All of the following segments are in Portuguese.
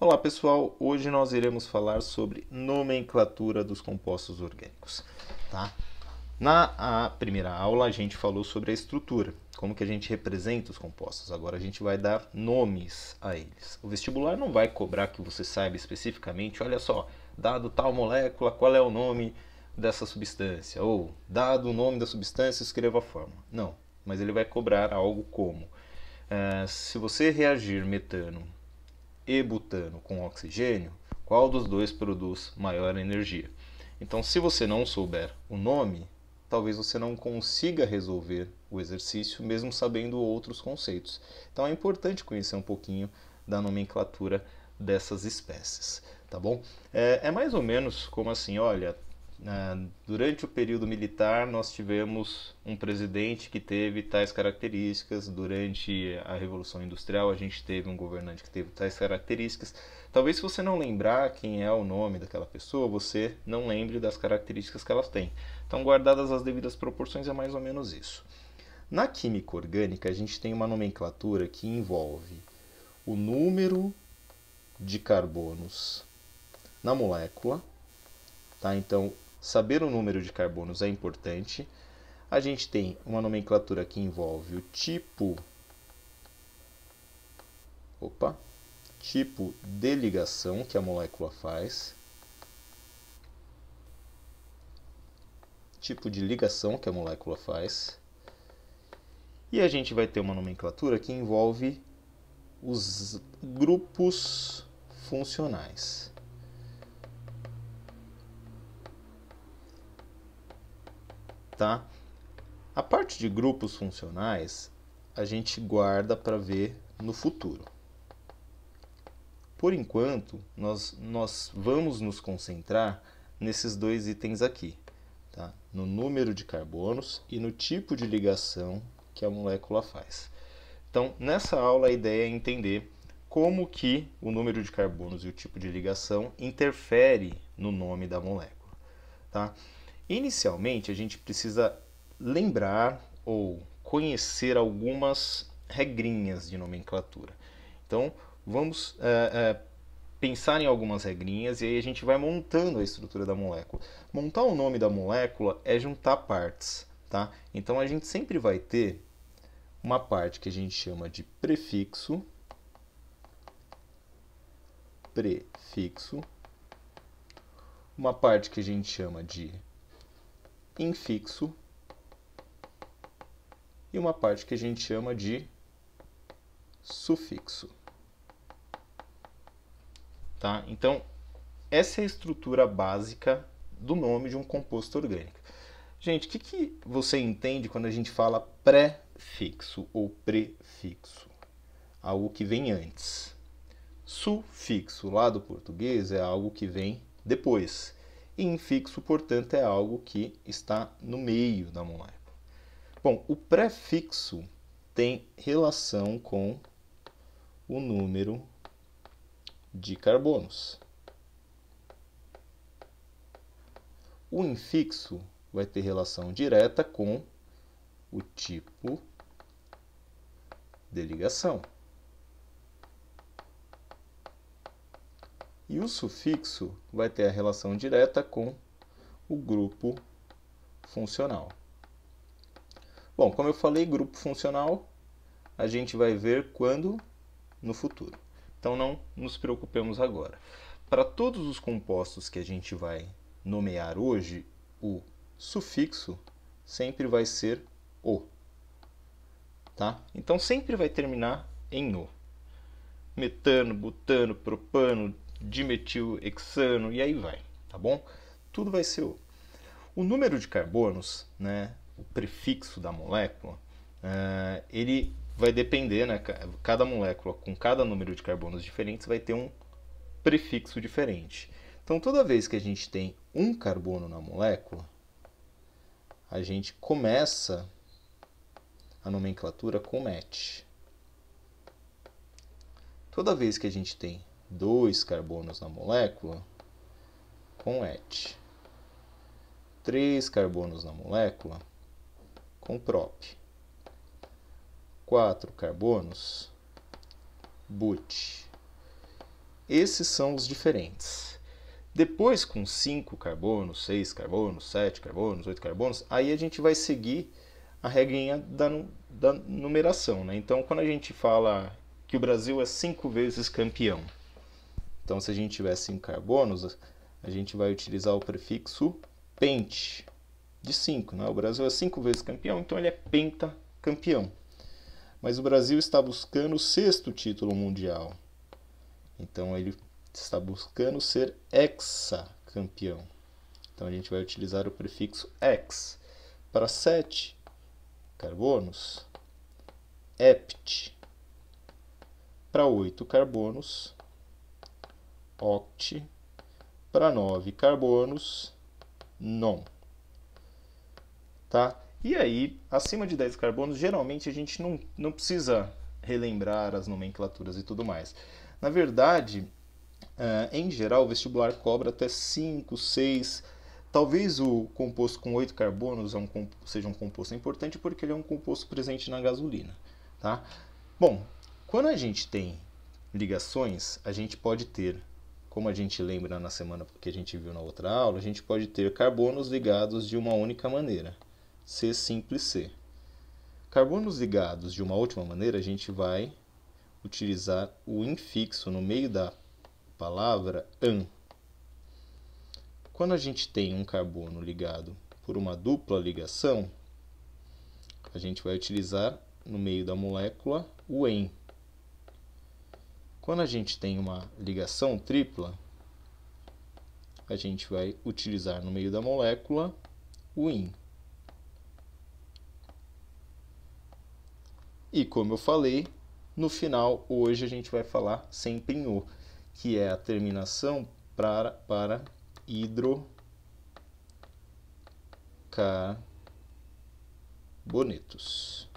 Olá pessoal, hoje nós iremos falar sobre nomenclatura dos compostos orgânicos. Tá? Na primeira aula a gente falou sobre a estrutura, como que a gente representa os compostos. Agora a gente vai dar nomes a eles. O vestibular não vai cobrar que você saiba especificamente, olha só, dado tal molécula, qual é o nome dessa substância? Ou, dado o nome da substância, escreva a fórmula. Não, mas ele vai cobrar algo como, se você reagir metano e butano com oxigênio, qual dos dois produz maior energia? Então, se você não souber o nome, talvez você não consiga resolver o exercício, mesmo sabendo outros conceitos. Então, é importante conhecer um pouquinho da nomenclatura dessas espécies, tá bom? É mais ou menos como assim, olha, durante o período militar, nós tivemos um presidente que teve tais características. Durante a Revolução Industrial, a gente teve um governante que teve tais características. Talvez, se você não lembrar quem é o nome daquela pessoa, você não lembre das características que elas têm. Então, guardadas as devidas proporções, é mais ou menos isso. Na química orgânica, a gente tem uma nomenclatura que envolve o número de carbonos na molécula. Tá? Então, saber o número de carbonos é importante. A gente tem uma nomenclatura que envolve o tipo de ligação que a molécula faz. Tipo de ligação que a molécula faz. E a gente vai ter uma nomenclatura que envolve os grupos funcionais. Tá? A parte de grupos funcionais a gente guarda para ver no futuro. Por enquanto, nós vamos nos concentrar nesses dois itens aqui, tá? No número de carbonos e no tipo de ligação que a molécula faz. Então, nessa aula a ideia é entender como que o número de carbonos e o tipo de ligação interfere no nome da molécula. Tá? Inicialmente, a gente precisa lembrar ou conhecer algumas regrinhas de nomenclatura. Então, vamos pensar em algumas regrinhas e aí a gente vai montando a estrutura da molécula. Montar o nome da molécula é juntar partes. Tá? Então, a gente sempre vai ter uma parte que a gente chama de prefixo, uma parte que a gente chama de infixo e uma parte que a gente chama de sufixo. Tá? Então, essa é a estrutura básica do nome de um composto orgânico. Gente, o que você entende quando a gente fala pré-fixo ou prefixo? Algo que vem antes. Sufixo, lá do português, é algo que vem depois. E infixo, portanto, é algo que está no meio da molécula. Bom, o prefixo tem relação com o número de carbonos. O infixo vai ter relação direta com o tipo de ligação. E o sufixo vai ter a relação direta com o grupo funcional. Bom, como eu falei, grupo funcional a gente vai ver quando? No futuro. Então não nos preocupemos agora. Para todos os compostos que a gente vai nomear hoje, o sufixo sempre vai ser o. Tá? Então sempre vai terminar em o. Metano, butano, propano, dimetilhexano e aí vai, tá bom? Tudo vai ser o. O número de carbonos, né, o prefixo da molécula, ele vai depender, né, cada molécula com cada número de carbonos diferentes vai ter um prefixo diferente. Então, toda vez que a gente tem um carbono na molécula, a gente começa a nomenclatura com met. Toda vez que a gente tem 2 carbonos na molécula, com et. 3 carbonos na molécula, com prop. 4 carbonos, but. esses são os diferentes. Depois, com 5 carbonos, 6 carbonos, 7 carbonos, 8 carbonos, aí a gente vai seguir a regrinha da numeração, né? Então, quando a gente fala que o Brasil é 5 vezes campeão, então se a gente tiver 5 carbonos, a gente vai utilizar o prefixo pente, de 5, né? O Brasil é 5 vezes campeão, então ele é pentacampeão. Mas o Brasil está buscando o 6º título mundial. Então ele está buscando ser hexacampeão. Então a gente vai utilizar o prefixo ex. Para 7 carbonos, hept. Para 8 carbonos, oct. Para 9 carbonos, non. Tá? E aí, acima de 10 carbonos, geralmente a gente não precisa relembrar as nomenclaturas e tudo mais. Na verdade, em geral, o vestibular cobra até 5, 6. Talvez o composto com 8 carbonos seja um composto importante porque ele é um composto presente na gasolina. Tá? Bom, quando a gente tem ligações, a gente pode ter, como a gente lembra na semana que a gente viu na outra aula, a gente pode ter carbonos ligados de uma única maneira. C simples C. Carbonos ligados de uma última maneira, a gente vai utilizar o infixo no meio da palavra an. Quando a gente tem um carbono ligado por uma dupla ligação, a gente vai utilizar no meio da molécula o en. Quando a gente tem uma ligação tripla, a gente vai utilizar no meio da molécula o in. E como eu falei, no final, hoje a gente vai falar sempre em O, que é a terminação para hidrocarbonetos.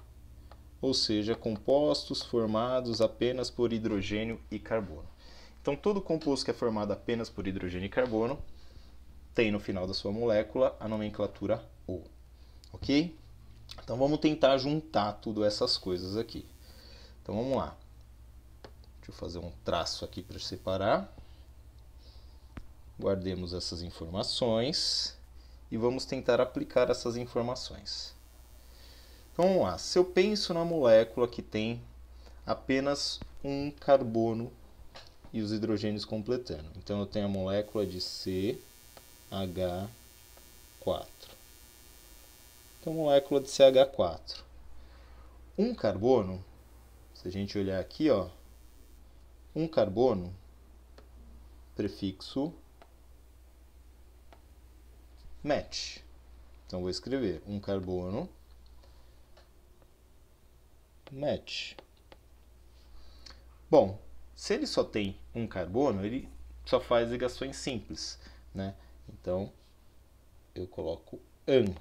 Ou seja, compostos formados apenas por hidrogênio e carbono. Então, todo composto que é formado apenas por hidrogênio e carbono tem no final da sua molécula a nomenclatura O. Ok? Então, vamos tentar juntar tudo essas coisas aqui. Então, vamos lá. Deixa eu fazer um traço aqui para separar. Guardemos essas informações e vamos tentar aplicar essas informações. Então, vamos lá. Se eu penso na molécula que tem apenas um carbono e os hidrogênios completando. Então, eu tenho a molécula de CH4. Então, molécula de CH4. Um carbono, se a gente olhar aqui, ó, um carbono, prefixo match. Então, vou escrever um carbono, match. Bom, se ele só tem um carbono, ele só faz ligações simples, né? Então, eu coloco an.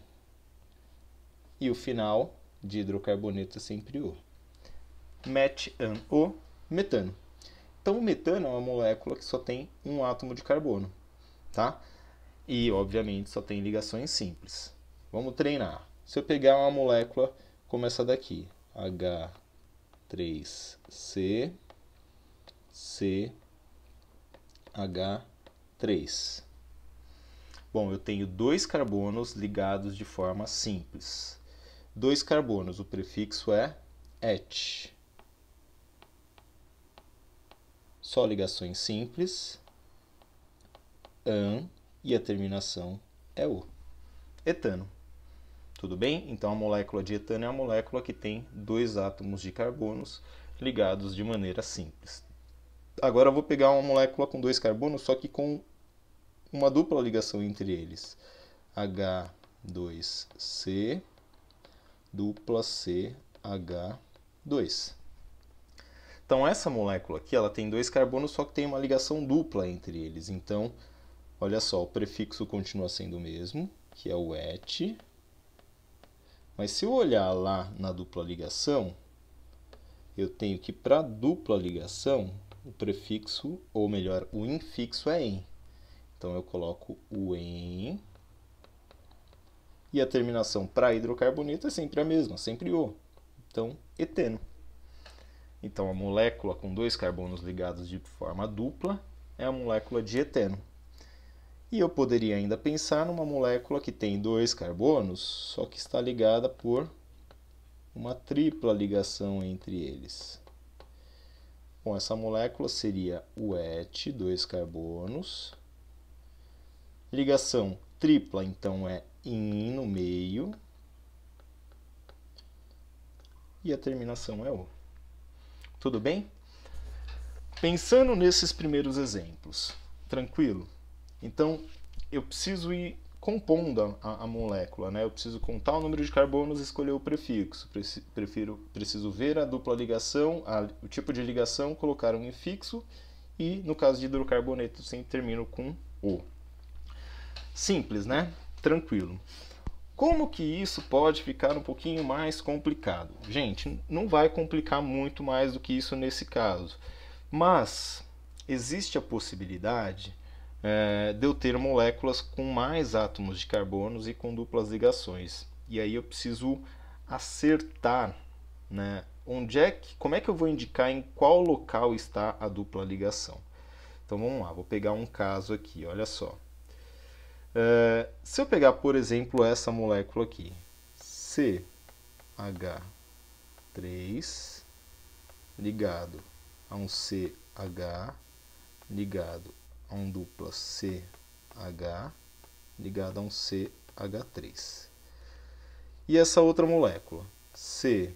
E o final de hidrocarboneto é sempre O. Match an O, metano. Então, o metano é uma molécula que só tem um átomo de carbono, tá? E, obviamente, só tem ligações simples. Vamos treinar. Se eu pegar uma molécula como essa daqui, H3C, CH3. Bom, eu tenho 2 carbonos ligados de forma simples. 2 carbonos, o prefixo é et. Só ligações simples, an, e a terminação é O. Etano. Tudo bem? Então, a molécula de etano é a molécula que tem 2 átomos de carbonos ligados de maneira simples. Agora, eu vou pegar uma molécula com 2 carbonos, só que com uma dupla ligação entre eles. H2C, dupla CH2. Então, essa molécula aqui, ela tem 2 carbonos, só que tem uma ligação dupla entre eles. Então, olha só, o prefixo continua sendo o mesmo, que é o et. Mas se eu olhar lá na dupla ligação, eu tenho que para dupla ligação, o prefixo, ou melhor, o infixo é em. Então, eu coloco o em. E a terminação para hidrocarboneto é sempre a mesma, sempre O. Então, eteno. Então, a molécula com 2 carbonos ligados de forma dupla é a molécula de eteno. E eu poderia ainda pensar numa molécula que tem 2 carbonos, só que está ligada por uma tripla ligação entre eles. Bom, essa molécula seria o ET, 2 carbonos. Ligação tripla, então, é IN no meio. E a terminação é O. Tudo bem? Pensando nesses primeiros exemplos, tranquilo? Então, eu preciso ir compondo a molécula, né? Eu preciso contar o número de carbonos e escolher o prefixo. Preciso ver a dupla ligação, o tipo de ligação, colocar um infixo e, no caso de hidrocarboneto, sempre termino com O. Simples, né? Tranquilo. Como que isso pode ficar um pouquinho mais complicado? Gente, não vai complicar muito mais do que isso nesse caso. Mas existe a possibilidade de eu ter moléculas com mais átomos de carbonos e com duplas ligações. E aí eu preciso acertar, né, como é que eu vou indicar em qual local está a dupla ligação. Então vamos lá, vou pegar um caso aqui, olha só. Se eu pegar, por exemplo, essa molécula aqui, CH3 ligado a um CH ligado a um dupla CH ligado a um CH3. E essa outra molécula, CH2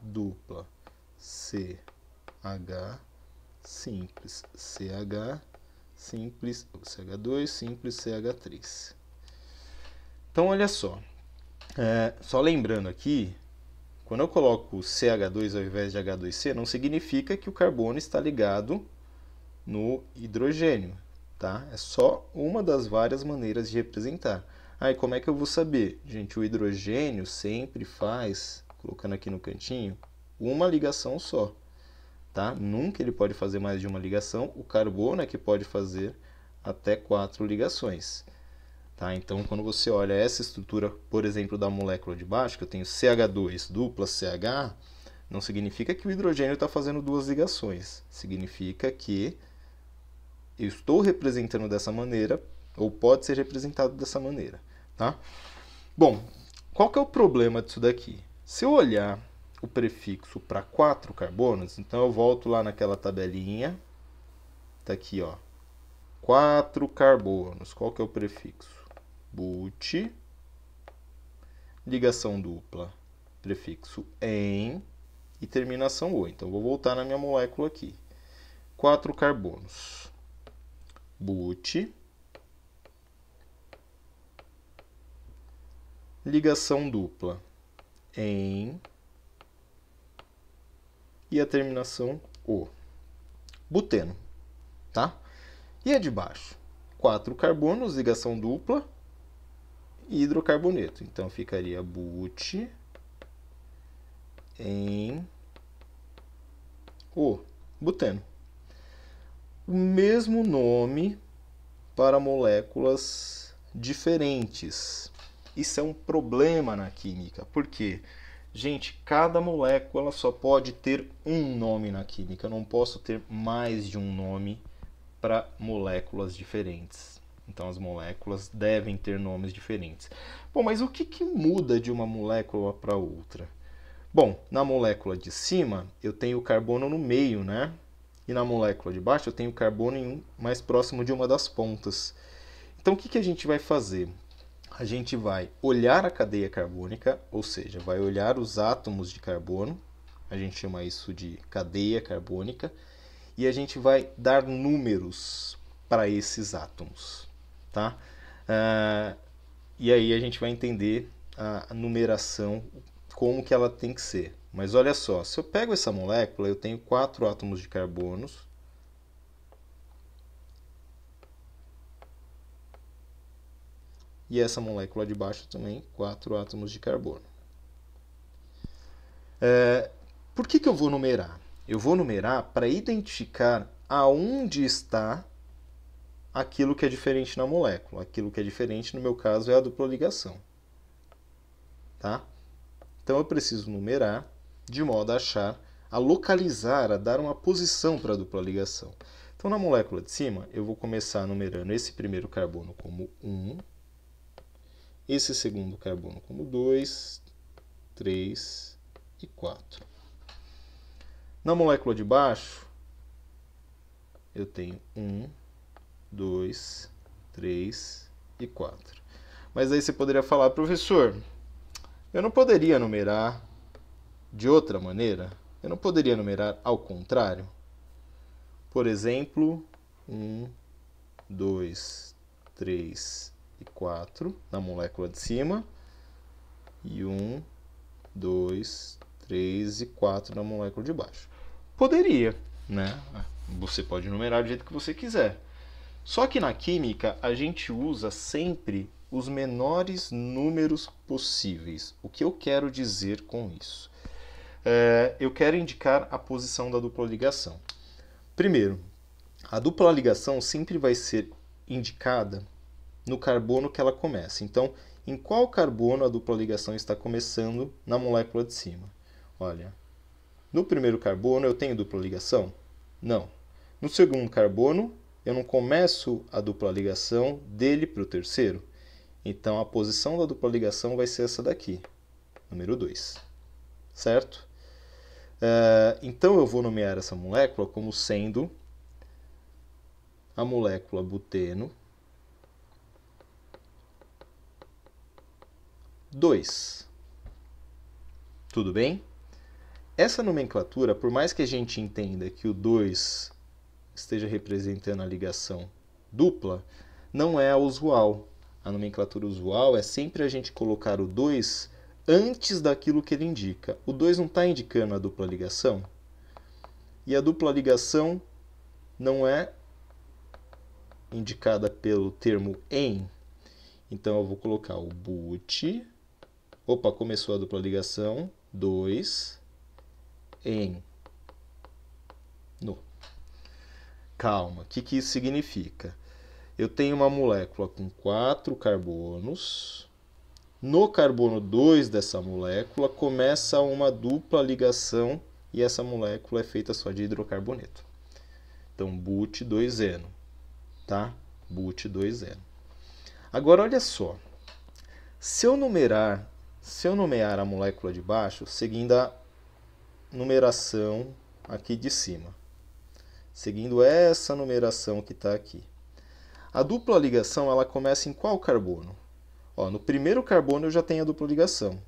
dupla CH simples CH simples CH2 simples CH3. Então olha só, só lembrando aqui, quando eu coloco CH2 ao invés de H2C, não significa que o carbono está ligado no hidrogênio, tá? É só uma das várias maneiras de representar. Aí como é que eu vou saber? Gente, o hidrogênio sempre faz, colocando aqui no cantinho, uma ligação só, tá? Nunca ele pode fazer mais de uma ligação. O carbono é que pode fazer até 4 ligações. Tá? Então, quando você olha essa estrutura, por exemplo, da molécula de baixo, que eu tenho CH2 dupla CH, não significa que o hidrogênio está fazendo 2 ligações. Significa que eu estou representando dessa maneira, ou pode ser representado dessa maneira. Tá? Bom, qual que é o problema disso daqui? Se eu olhar o prefixo para 4 carbonos, então eu volto lá naquela tabelinha, está aqui, ó, 4 carbonos. Qual que é o prefixo? But, ligação dupla, prefixo em e terminação O. Então, vou voltar na minha molécula aqui. 4 carbonos. But, ligação dupla em e a terminação O. Buteno, tá? E a de baixo? 4 carbonos, ligação dupla e hidrocarboneto. Então, ficaria but em O, buteno. O mesmo nome para moléculas diferentes. Isso é um problema na química. Por quê? Gente, cada molécula só pode ter um nome na química. Eu não posso ter mais de um nome para moléculas diferentes. Então, as moléculas devem ter nomes diferentes. Bom, mas o que muda de uma molécula para outra? Bom, na molécula de cima, eu tenho o carbono no meio, né? E na molécula de baixo, eu tenho o carbono mais próximo de uma das pontas. Então, o que a gente vai fazer? A gente vai olhar a cadeia carbônica, ou seja, vai olhar os átomos de carbono, a gente chama isso de cadeia carbônica, e a gente vai dar números para esses átomos, tá? E aí a gente vai entender a numeração, como que ela tem que ser. Mas olha só, se eu pego essa molécula, eu tenho 4 átomos de carbonos. E essa molécula de baixo também, 4 átomos de carbono. Por que eu vou numerar? Eu vou numerar para identificar aonde está aquilo que é diferente na molécula. Aquilo que é diferente, no meu caso, é a dupla ligação. Tá? Então eu preciso numerar de modo a achar, a localizar, a dar uma posição para a dupla ligação. Então na molécula de cima eu vou começar numerando esse primeiro carbono como 1, esse segundo carbono como 2, 3 e 4. Na molécula de baixo eu tenho 1, 2, 3 e 4. Mas aí você poderia falar, professor, eu não poderia numerar de outra maneira? Eu não poderia numerar ao contrário? Por exemplo, 1, 2, 3 e 4 na molécula de cima e 1, 2, 3 e 4 na molécula de baixo. Poderia, né? Você pode numerar do jeito que você quiser. Só que na química a gente usa sempre os menores números possíveis. O que eu quero dizer com isso? Eu quero indicar a posição da dupla ligação. Primeiro, a dupla ligação sempre vai ser indicada no carbono que ela começa. Então, em qual carbono a dupla ligação está começando na molécula de cima? Olha, no primeiro carbono eu tenho dupla ligação? Não. No segundo carbono, eu não começo a dupla ligação dele para o terceiro. Então, a posição da dupla ligação vai ser essa daqui, número 2. Certo? Então, eu vou nomear essa molécula como sendo a molécula buteno 2. Tudo bem? Essa nomenclatura, por mais que a gente entenda que o 2 esteja representando a ligação dupla, não é a usual. A nomenclatura usual é sempre a gente colocar o 2 antes daquilo que ele indica. O 2 não está indicando a dupla ligação? E a dupla ligação não é indicada pelo termo em. Então eu vou colocar o but. Opa, começou a dupla ligação. 2 em no. Calma, o que isso significa? Eu tenho uma molécula com 4 carbonos. No carbono 2 dessa molécula começa uma dupla ligação e essa molécula é feita só de hidrocarboneto. Então, but2eno, tá? But2eno. Agora, olha só. Se eu nomear a molécula de baixo, seguindo a numeração aqui de cima, seguindo essa numeração que está aqui, a dupla ligação ela começa em qual carbono? Ó, no primeiro carbono eu já tenho a dupla ligação,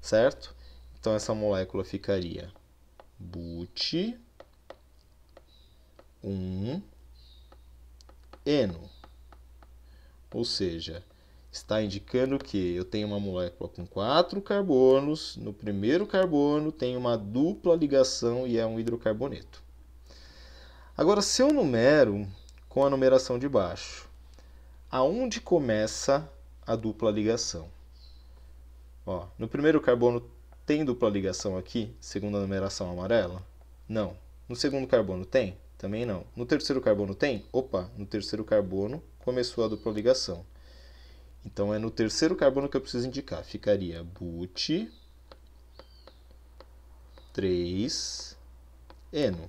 certo? Então essa molécula ficaria but1eno, ou seja, está indicando que eu tenho uma molécula com 4 carbonos, no primeiro carbono tem uma dupla ligação e é um hidrocarboneto. Agora, se eu numero com a numeração de baixo, aonde começa a dupla ligação? Ó, no primeiro carbono tem dupla ligação aqui, segundo a numeração amarela? Não. No segundo carbono tem? Também não. No terceiro carbono tem? Opa, no terceiro carbono começou a dupla ligação. Então é no terceiro carbono que eu preciso indicar. Ficaria but3eno.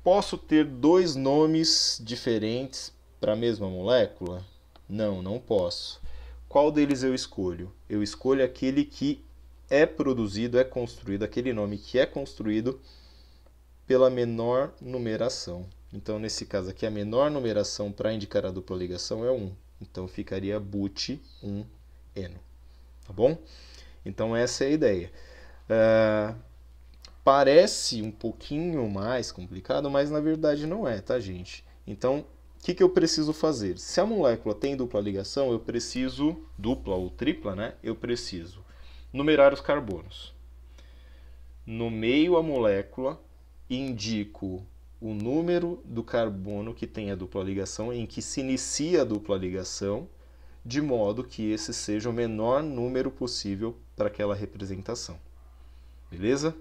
Posso ter dois nomes diferentes para a mesma molécula? Não, não posso. Qual deles eu escolho? Eu escolho aquele que é produzido, é construído, aquele nome que é construído pela menor numeração. Então, nesse caso aqui, a menor numeração para indicar a dupla ligação é 1. Então, ficaria but1eno. Tá bom? Então, essa é a ideia. Parece um pouquinho mais complicado, mas na verdade não é, tá, gente? Então, o que eu preciso fazer? Se a molécula tem dupla ligação, eu preciso, dupla ou tripla, né? Eu preciso numerar os carbonos. Nomeio a molécula, indico o número do carbono que tem a dupla ligação, em que se inicia a dupla ligação, de modo que esse seja o menor número possível para aquela representação. Beleza?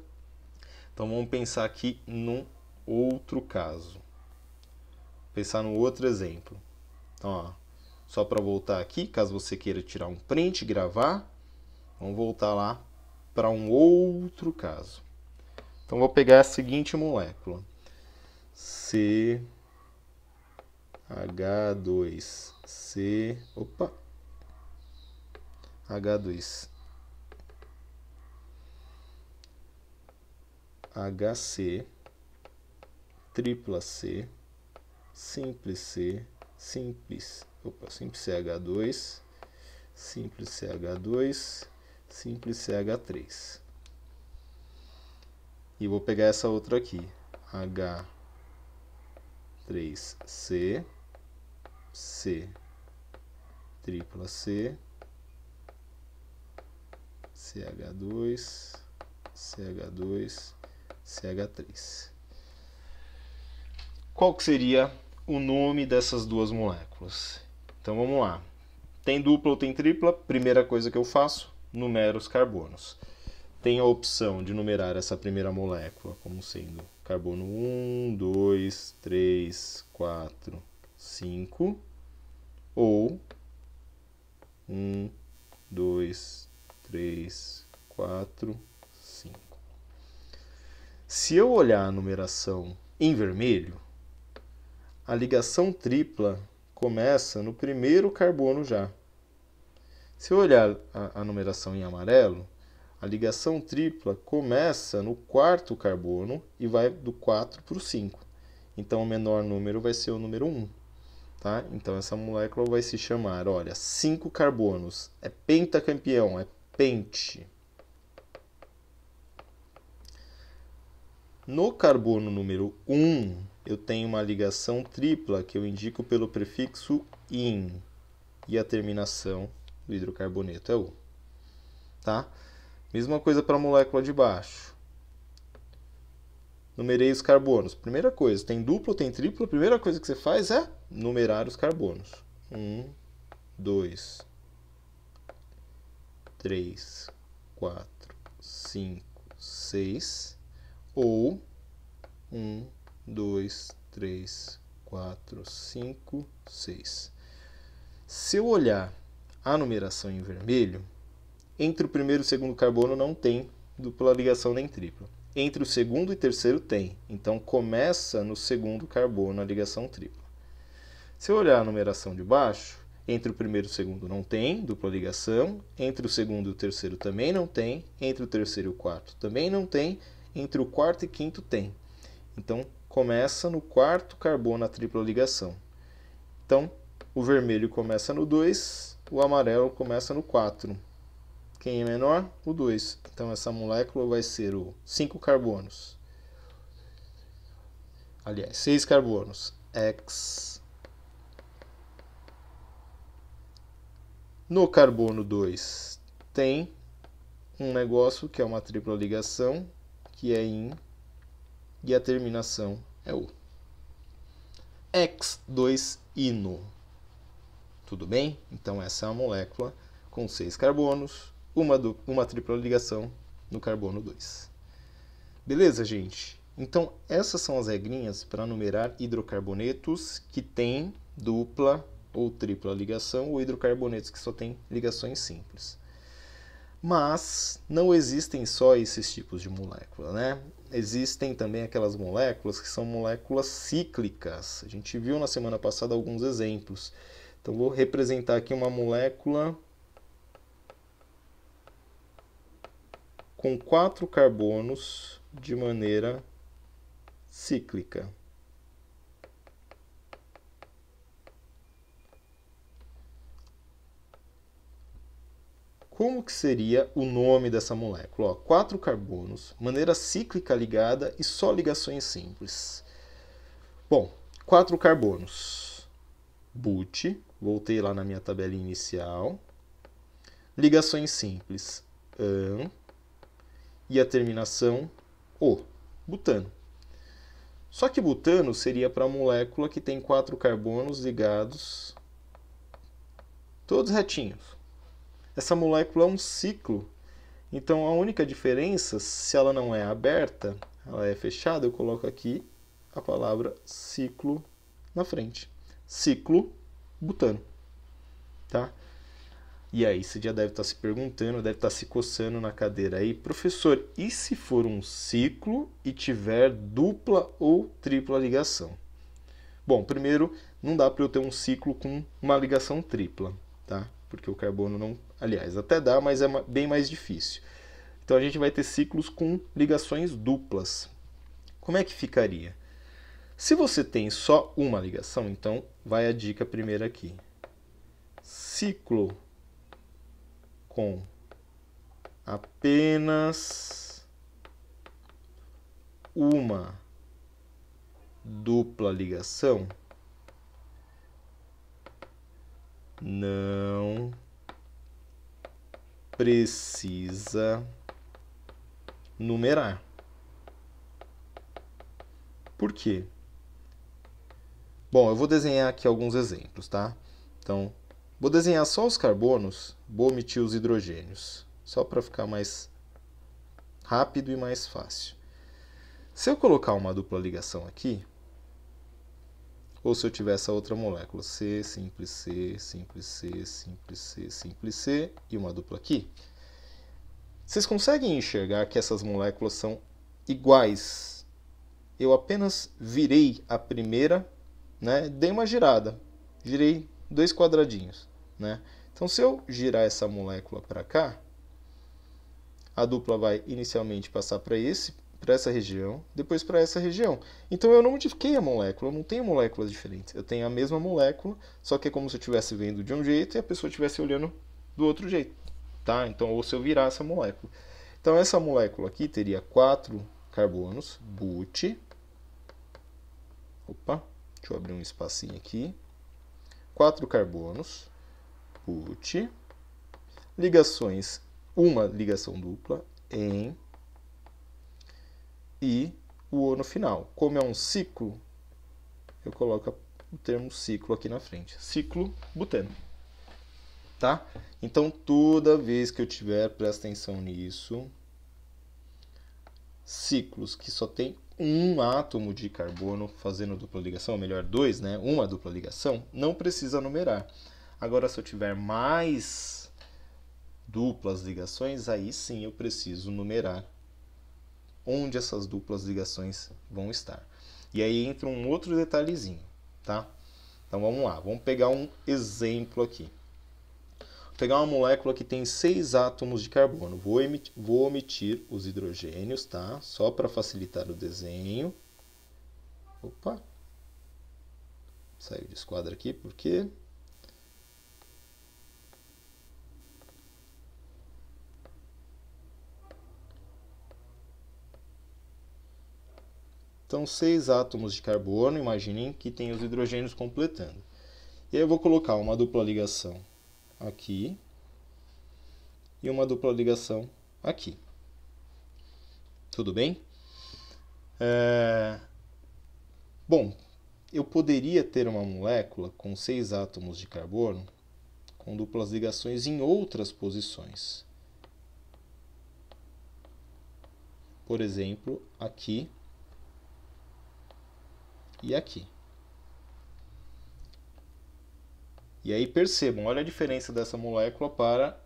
Então vamos pensar aqui num outro caso. Pensar num outro exemplo. Então, ó, Só para voltar aqui, caso você queira tirar um print, gravar, vamos voltar lá para um outro caso. Então, vou pegar a seguinte molécula. CH2C, opa, H2, HC, tripla C, simples C, simples CH2, simples CH2, simples CH3. E vou pegar essa outra aqui, H3C, C, tripla C, CH2, CH2, CH3. Qual que seria o nome dessas duas moléculas? Então vamos lá. Tem dupla ou tem tripla? Primeira coisa que eu faço, numero os carbonos. Tem a opção de numerar essa primeira molécula como sendo carbono 1, 2, 3, 4, 5, ou 1, 2, 3, 4, 5. Se eu olhar a numeração em vermelho, a ligação tripla começa no primeiro carbono já. Se eu olhar a numeração em amarelo, a ligação tripla começa no quarto carbono e vai do 4 para o 5. Então, o menor número vai ser o número 1. Tá? Então, essa molécula vai se chamar, olha, 5 carbonos. É pentacampeão, é pente. No carbono número 1, eu tenho uma ligação tripla que eu indico pelo prefixo -in. E a terminação do hidrocarboneto é O. Tá? Mesma coisa para a molécula de baixo. Numerei os carbonos. Primeira coisa, tem dupla ou tem tripla? A primeira coisa que você faz é numerar os carbonos. 1, 2, 3, 4, 5, 6. Ou 1, 2, 3, 4, 5, 6. Se eu olhar a numeração em vermelho, entre o primeiro e o segundo carbono não tem dupla ligação nem tripla. Entre o segundo e terceiro tem. Então, começa no segundo carbono a ligação tripla. Se eu olhar a numeração de baixo, entre o primeiro e o segundo não tem dupla ligação. Entre o segundo e o terceiro também não tem. Entre o terceiro e o quarto também não tem. Entre o quarto e quinto tem. Então, começa no quarto carbono a tripla ligação. Então, o vermelho começa no 2, o amarelo começa no 4. Quem é menor? O 2. Então, essa molécula vai ser o 5 carbonos. Aliás, 6 carbonos. X. No carbono 2 tem um negócio que é uma tripla ligação, que é IN, e a terminação é O. X2-ino. Tudo bem? Então, essa é a molécula com 6 carbonos, uma tripla ligação no carbono 2. Beleza, gente? Então, essas são as regrinhas para numerar hidrocarbonetos que têm dupla ou tripla ligação ou hidrocarbonetos que só têm ligações simples. Mas não existem só esses tipos de molécula, né? Existem também aquelas moléculas que são moléculas cíclicas. A gente viu na semana passada alguns exemplos. Então, vou representar aqui uma molécula com 4 carbonos de maneira cíclica. Como que seria o nome dessa molécula? 4 carbonos, maneira cíclica ligada e só ligações simples. Bom, 4 carbonos. But, voltei lá na minha tabelinha inicial. Ligações simples. An. E a terminação O. Butano. Só que butano seria para a molécula que tem 4 carbonos ligados, todos retinhos. Essa molécula é um ciclo. Então, a única diferença, se ela não é aberta, ela é fechada, eu coloco aqui a palavra ciclo na frente. Ciclo butano. tá? E aí você já deve estar se perguntando, deve estar se coçando na cadeira aí, professor, e se for um ciclo e tiver dupla ou tripla ligação? Bom, primeiro, não dá para eu ter um ciclo com uma ligação tripla, tá? Porque o carbono não... Aliás, até dá, mas é bem mais difícil. Então a gente vai ter ciclos com ligações duplas. Como é que ficaria? Se você tem só uma ligação, então vai a dica primeira aqui. Ciclo com apenas uma dupla ligação não precisa numerar. Por quê? Bom, eu vou desenhar aqui alguns exemplos, tá? Então, vou desenhar só os carbonos, vou omitir os hidrogênios, só para ficar mais rápido e mais fácil. Se eu colocar uma dupla ligação aqui, ou se eu tiver essa outra molécula, C, simples C, simples C, simples C, simples C, e uma dupla aqui, vocês conseguem enxergar que essas moléculas são iguais? Eu apenas virei a primeira, né? Dei uma girada, girei 2 quadradinhos, né? Então, se eu girar essa molécula para cá, a dupla vai inicialmente passar para essa região, depois para essa região. Então eu não modifiquei a molécula, eu não tenho moléculas diferentes. Eu tenho a mesma molécula, só que é como se eu estivesse vendo de um jeito e a pessoa estivesse olhando do outro jeito, tá? Então, ou se eu virar essa molécula. Então essa molécula aqui teria 4 carbonos, but. Opa, deixa eu abrir um espacinho aqui. 4 carbonos, but. Ligações, uma ligação dupla, em, e o O no final. Como é um ciclo, eu coloco o termo ciclo aqui na frente. Ciclo buteno. Tá? Então, toda vez que eu tiver, presta atenção nisso, ciclos que só tem um átomo de carbono fazendo dupla ligação, ou melhor, 2, né? Uma dupla ligação, não precisa numerar. Agora, se eu tiver mais duplas ligações, aí sim eu preciso numerar onde essas duplas ligações vão estar. E aí entra um outro detalhezinho, tá? Então vamos lá, vamos pegar um exemplo aqui. Vou pegar uma molécula que tem 6 átomos de carbono. Vou omitir os hidrogênios, tá? Só para facilitar o desenho. Opa! Saiu de esquadro aqui, por quê? Então, 6 átomos de carbono, imaginem que tem os hidrogênios completando. E aí eu vou colocar uma dupla ligação aqui e uma dupla ligação aqui. Tudo bem? Bom, eu poderia ter uma molécula com 6 átomos de carbono com duplas ligações em outras posições. Por exemplo, aqui e aqui. E aí percebam, olha a diferença dessa molécula para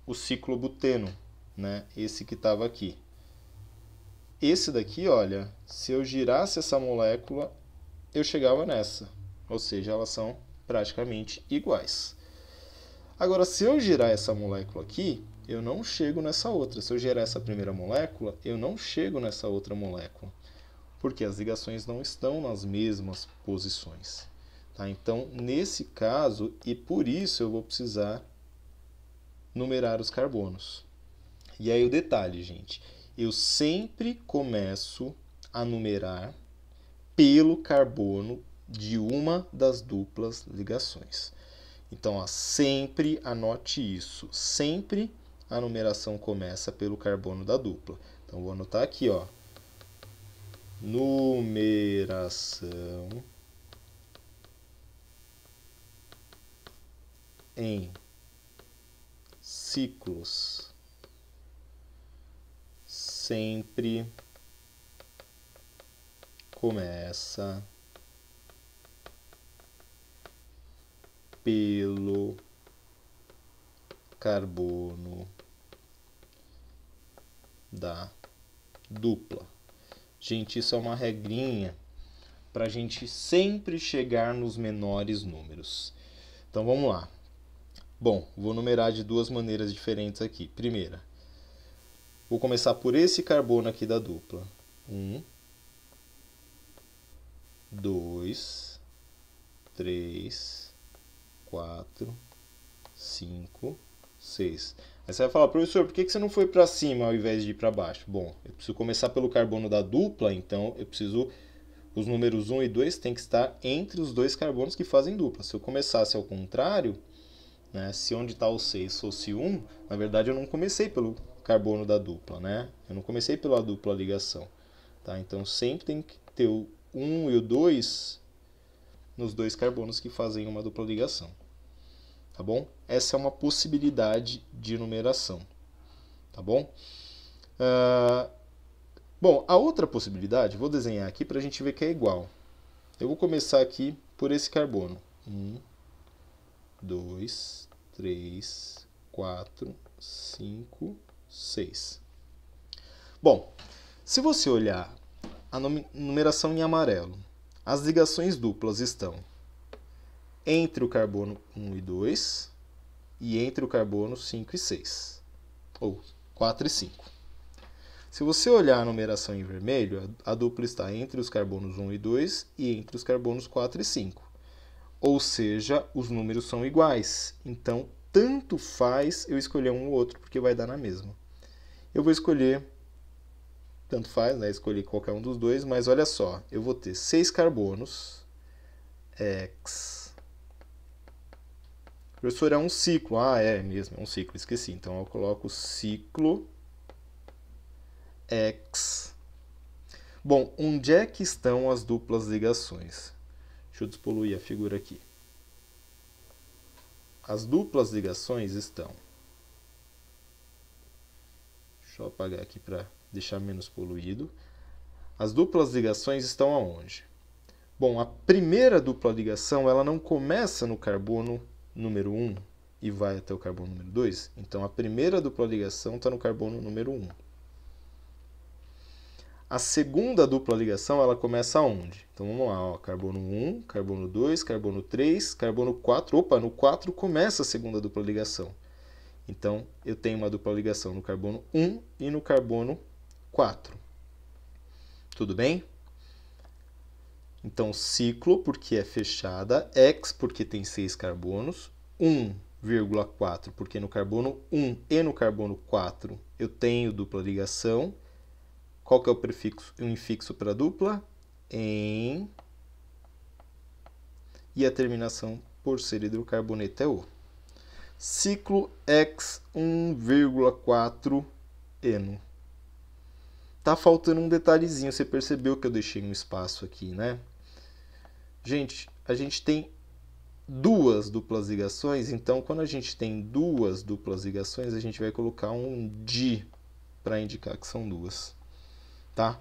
o ciclobuteno, né? Esse que estava aqui. Esse daqui, olha, se eu girasse essa molécula, eu chegava nessa. Ou seja, elas são praticamente iguais. Agora, se eu girar essa molécula aqui, eu não chego nessa outra. Se eu girar essa primeira molécula, eu não chego nessa outra molécula. Porque as ligações não estão nas mesmas posições. Tá? Então, nesse caso, e por isso eu vou precisar numerar os carbonos. E aí o detalhe, gente, eu sempre começo a numerar pelo carbono de uma das duplas ligações. Então, ó, sempre anote isso. Sempre a numeração começa pelo carbono da dupla. Então, vou anotar aqui, ó. Numeração em ciclos sempre começa pelo carbono da dupla. Gente, isso é uma regrinha para a gente sempre chegar nos menores números. Então vamos lá. Bom, vou numerar de duas maneiras diferentes aqui. Primeira, vou começar por esse carbono aqui da dupla. 1, 2, 3, 4, 5, 6. Aí você vai falar, professor, por que você não foi para cima ao invés de ir para baixo? Bom, eu preciso começar pelo carbono da dupla, então eu preciso... Os números 1 e 2 têm que estar entre os dois carbonos que fazem dupla. Se eu começasse ao contrário, né, se onde está o 6 fosse 1, na verdade eu não comecei pelo carbono da dupla, né? Eu não comecei pela dupla ligação. Tá? Então sempre tem que ter o 1 e o 2 nos dois carbonos que fazem uma dupla ligação. Tá bom? Essa é uma possibilidade de numeração. Tá bom? Bom, a outra possibilidade, vou desenhar aqui para a gente ver que é igual. Eu vou começar aqui por esse carbono. 1, 2, 3, 4, 5, 6. Bom, se você olhar a numeração em amarelo, as ligações duplas estão entre o carbono 1 e 2 e entre o carbono 5 e 6, ou 4 e 5. Se você olhar a numeração em vermelho, a dupla está entre os carbonos 1 e 2 e entre os carbonos 4 e 5. Ou seja, os números são iguais. Então, tanto faz eu escolher um ou outro, porque vai dar na mesma. Eu vou escolher, tanto faz, né? Escolher qualquer um dos dois, mas olha só, eu vou ter 6 carbonos, X. Professor, é um ciclo. Ah, é mesmo, é um ciclo, esqueci. Então eu coloco ciclo X. Bom, onde é que estão as duplas ligações? Deixa eu despoluir a figura aqui. As duplas ligações estão... Deixa eu apagar aqui para deixar menos poluído. As duplas ligações estão aonde? Bom, a primeira dupla ligação ela não começa no carbono número 1 e vai até o carbono número 2. Então, a primeira dupla ligação está no carbono número 1. A segunda dupla ligação ela começa aonde? Então, vamos lá. Ó, carbono 1, carbono 2, carbono 3, carbono 4. Opa, no 4 começa a segunda dupla ligação. Então, eu tenho uma dupla ligação no carbono 1 e no carbono 4. Tudo bem? Então, ciclo, porque é fechada, X, porque tem 6 carbonos, 1,4, porque no carbono 1 e no carbono 4 eu tenho dupla ligação. Qual que é o prefixo e o infixo para dupla? Em. E a terminação por ser hidrocarboneto é O. Ciclo X 1,4 eno. Tá faltando um detalhezinho, você percebeu que eu deixei um espaço aqui, né? Gente, a gente tem duas duplas ligações, então quando a gente tem duas duplas ligações, a gente vai colocar um di para indicar que são duas, tá?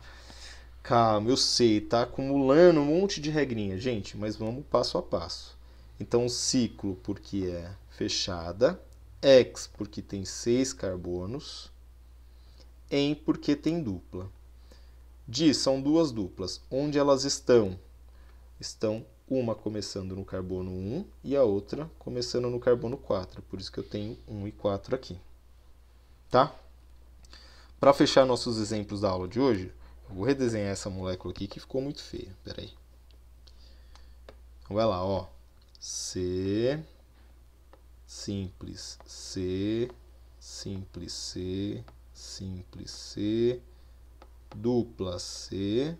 Calma, eu sei, tá acumulando um monte de regrinha, gente, mas vamos passo a passo. Então, ciclo porque é fechada, X porque tem 6 carbonos, em porque tem dupla. Di são duas duplas. Onde elas estão? Estão uma começando no carbono 1 e a outra começando no carbono 4. Por isso que eu tenho 1 e 4 aqui. Tá? Para fechar nossos exemplos da aula de hoje, eu vou redesenhar essa molécula aqui que ficou muito feia. Espera aí. Então, vai lá, ó. C, simples, C, simples, C, simples, C, dupla C,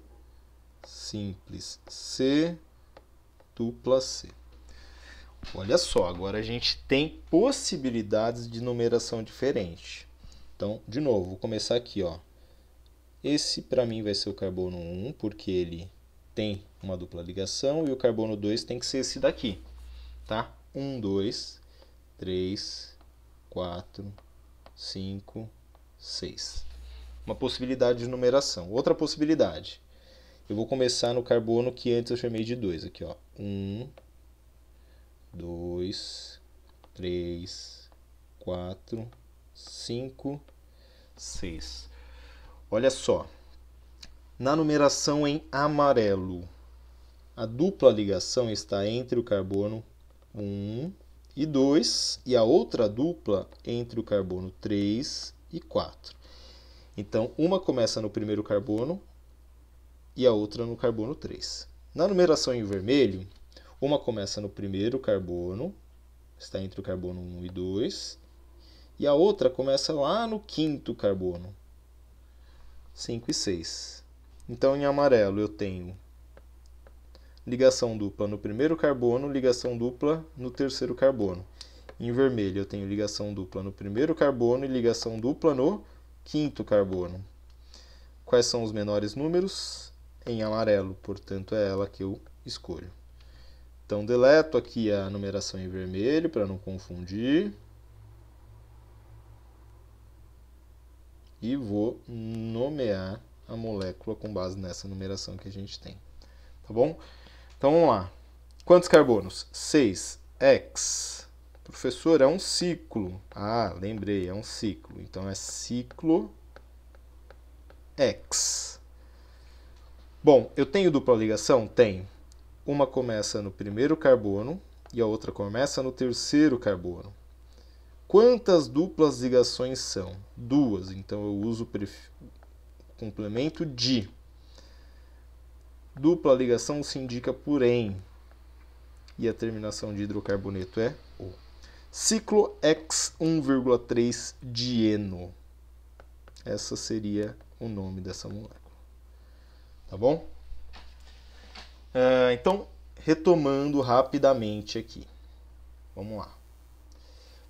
simples C, dupla C. Olha só, agora a gente tem possibilidades de numeração diferente. Então, de novo, vou começar aqui, ó. Esse para mim vai ser o carbono 1, porque ele tem uma dupla ligação, e o carbono 2 tem que ser esse daqui, tá? 1, 2, 3, 4, 5, 6. Uma possibilidade de numeração. Outra possibilidade. Eu vou começar no carbono que antes eu chamei de 2. Aqui, ó. 1, 2, 3, 4, 5, 6. Olha só. Na numeração em amarelo, a dupla ligação está entre o carbono 1 e 2 e a outra dupla entre o carbono 3 e 4. Então, uma começa no primeiro carbono e a outra no carbono 3. Na numeração em vermelho, uma começa no primeiro carbono, está entre o carbono 1 e 2, e a outra começa lá no quinto carbono, 5 e 6. Então, em amarelo, eu tenho ligação dupla no primeiro carbono, ligação dupla no terceiro carbono. Em vermelho, eu tenho ligação dupla no primeiro carbono e ligação dupla no quinto carbono. Quais são os menores números? Em amarelo, portanto, é ela que eu escolho. Então, deleto aqui a numeração em vermelho para não confundir. E vou nomear a molécula com base nessa numeração que a gente tem. Tá bom? Então, vamos lá. Quantos carbonos? 6. X. Professor, é um ciclo. Ah, lembrei, é um ciclo. Então, é ciclo X. Bom, eu tenho dupla ligação? Tenho. Uma começa no primeiro carbono e a outra começa no terceiro carbono. Quantas duplas ligações são? 2. Então, eu uso o complemento de. Dupla ligação se indica por "-en". E a terminação de hidrocarboneto é "-o". Ciclo X 1,3 dieno. Essa seria o nome dessa molécula. Tá bom? Então, retomando rapidamente aqui. Vamos lá.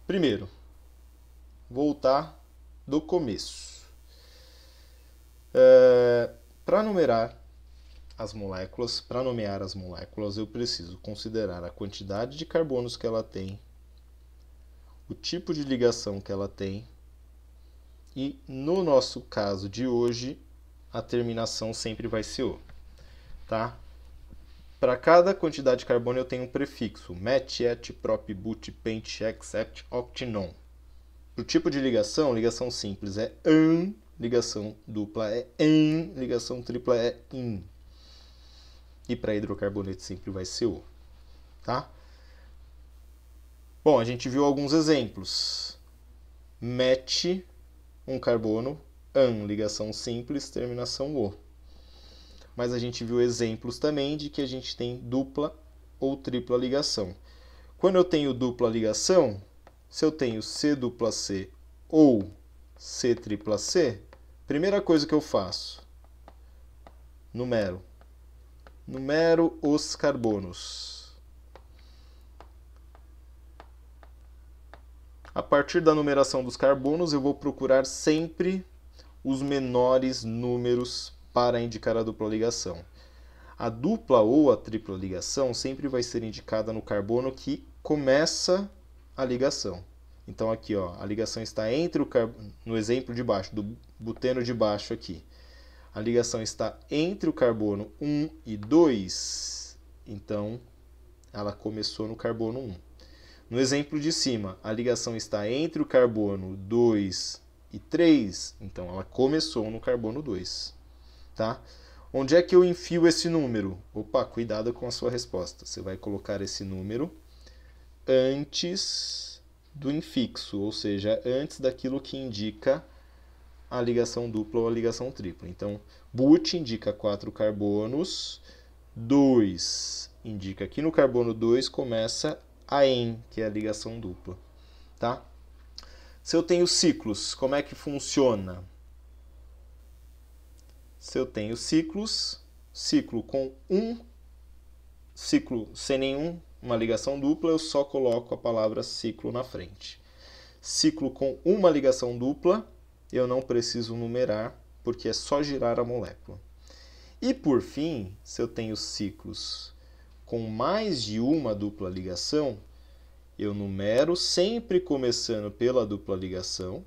Primeiro, voltar do começo. Para nomear as moléculas, eu preciso considerar a quantidade de carbonos que ela tem, o tipo de ligação que ela tem e, no nosso caso de hoje, a terminação sempre vai ser "-o". Tá? Para cada quantidade de carbono eu tenho um prefixo: met, et, prop, but, pent, hex, hept, oct, non. Para o tipo de ligação, ligação simples é "-an", ligação dupla é "-en", ligação tripla é "-in". E para hidrocarboneto sempre vai ser "-o". Tá? Bom, a gente viu alguns exemplos. Met, um carbono, "-an", ligação simples, terminação "-o". Mas a gente viu exemplos também de que a gente tem dupla ou tripla ligação. Quando eu tenho dupla ligação, se eu tenho C dupla C ou C tripla C, primeira coisa que eu faço, numero os carbonos. A partir da numeração dos carbonos, eu vou procurar sempre os menores números para indicar a dupla ligação. A dupla ou a tripla ligação sempre vai ser indicada no carbono que começa a ligação. Então aqui, ó, a ligação está entre o carbono, no exemplo de baixo, do buteno de baixo aqui. A ligação está entre o carbono 1 e 2, então ela começou no carbono 1. No exemplo de cima, a ligação está entre o carbono 2 e 3, então ela começou no carbono 2. Tá? Onde é que eu enfio esse número? Opa, cuidado com a sua resposta. Você vai colocar esse número antes do infixo, ou seja, antes daquilo que indica a ligação dupla ou a ligação tripla. Então, but indica 4 carbonos, 2 indica que no carbono 2 começa a "-en", que é a ligação dupla. Tá? Se eu tenho ciclos, como é que funciona? Se eu tenho ciclos, ciclo com ciclo sem uma ligação dupla, eu só coloco a palavra ciclo na frente. Ciclo com uma ligação dupla, eu não preciso numerar, porque é só girar a molécula. E por fim, se eu tenho ciclos com mais de uma dupla ligação, eu numero sempre começando pela dupla ligação,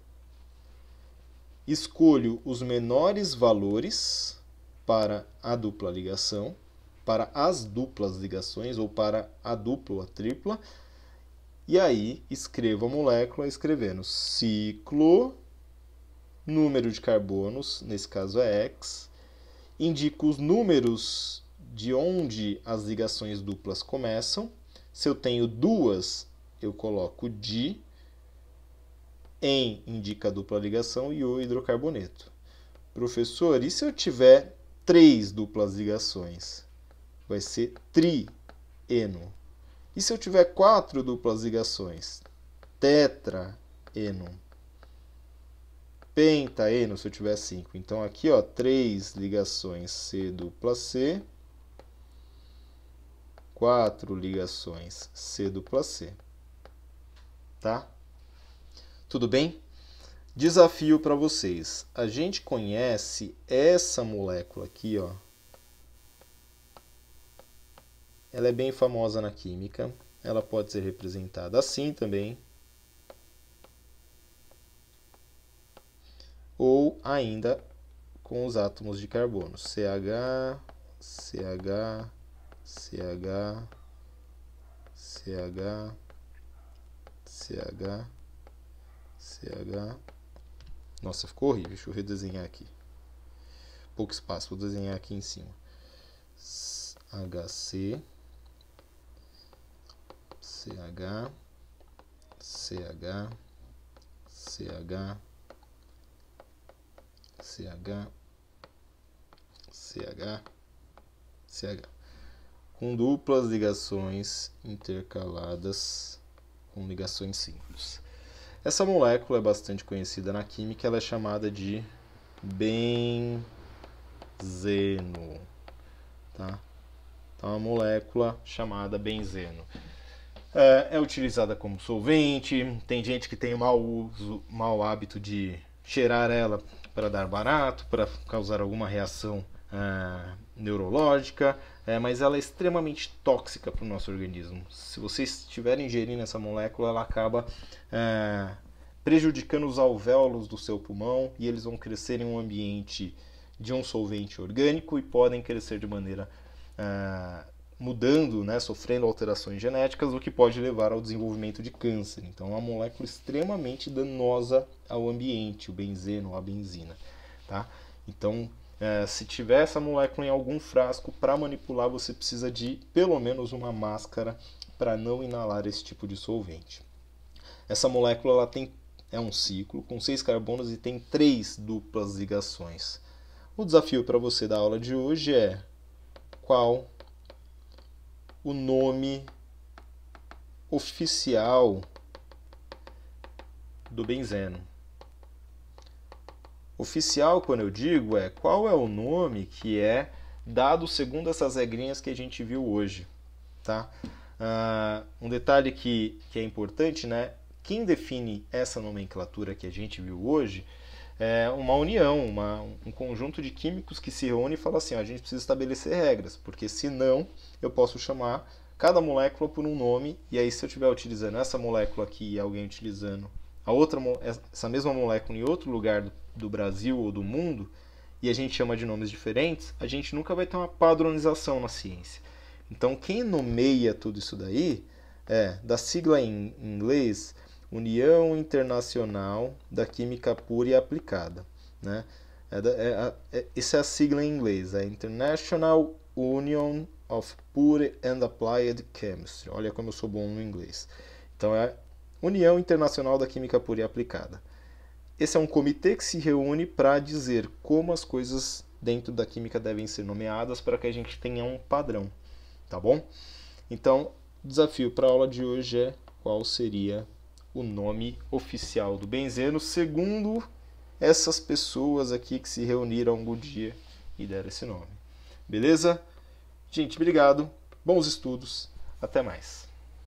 escolho os menores valores para a dupla ligação, para as duplas ligações ou para a dupla ou a tripla, E aí escrevo a molécula escrevendo ciclo, número de carbonos, nesse caso é X, indico os números de onde as ligações duplas começam. Se eu tenho duas, eu coloco di, em indica a dupla ligação e o hidrocarboneto. Professor, e se eu tiver 3 duplas ligações? Vai ser trieno. E se eu tiver 4 duplas ligações? Tetraeno. Pentaeno, se eu tiver 5. Então aqui, ó, 3 ligações C dupla C, 4 ligações C dupla C. Tá? Tudo bem? Desafio para vocês. A gente conhece essa molécula aqui, ó. Ela é bem famosa na química. Ela pode ser representada assim também. Ou ainda com os átomos de carbono. CH, CH, CH, CH, CH, CH. Nossa, ficou horrível. Deixa eu redesenhar aqui. Pouco espaço, vou desenhar aqui em cima. HC, CH, CH, CH, CH, CH, CH. Com duplas ligações intercaladas com ligações simples. Essa molécula é bastante conhecida na química, ela é chamada de benzeno. Tá? Então, é uma molécula chamada benzeno. É utilizada como solvente, tem gente que tem mau hábito de cheirar ela para dar barato, para causar alguma reação neurológica, mas ela é extremamente tóxica para o nosso organismo. Se vocês estiverem ingerindo essa molécula, ela acaba prejudicando os alvéolos do seu pulmão e eles vão crescer em um ambiente de um solvente orgânico e podem crescer de maneira mudando, né, sofrendo alterações genéticas, o que pode levar ao desenvolvimento de câncer. Então é uma molécula extremamente danosa ao ambiente, o benzeno, a benzina. Tá? Então, se tiver essa molécula em algum frasco, para manipular você precisa de pelo menos uma máscara para não inalar esse tipo de solvente. Essa molécula ela é um ciclo com 6 carbonos e tem 3 duplas ligações. O desafio para você da aula de hoje é qual o nome oficial do benzeno. Oficial, quando eu digo, qual é o nome que é dado segundo essas regrinhas que a gente viu hoje. Tá? Um detalhe que é importante, né? Quem define essa nomenclatura que a gente viu hoje é uma união, um conjunto de químicos que se reúne e fala assim, a gente precisa estabelecer regras, porque senão eu posso chamar cada molécula por um nome, e aí se eu estiver utilizando essa molécula aqui e alguém utilizando essa mesma molécula em outro lugar do Brasil ou do mundo, e a gente chama de nomes diferentes, a gente nunca vai ter uma padronização na ciência. Então quem nomeia tudo isso daí da sigla em inglês, União Internacional da Química Pura e Aplicada. Né? Essa é a sigla em inglês, é International Union of Pure and Applied Chemistry. Olha como eu sou bom no inglês. Então é União Internacional da Química Pura e Aplicada. Esse é um comitê que se reúne para dizer como as coisas dentro da química devem ser nomeadas para que a gente tenha um padrão. Tá bom? Então, o desafio para a aula de hoje é qual seria o nome oficial do benzeno, segundo essas pessoas aqui que se reuniram algum dia e deram esse nome. Beleza? Gente, obrigado. Bons estudos. Até mais.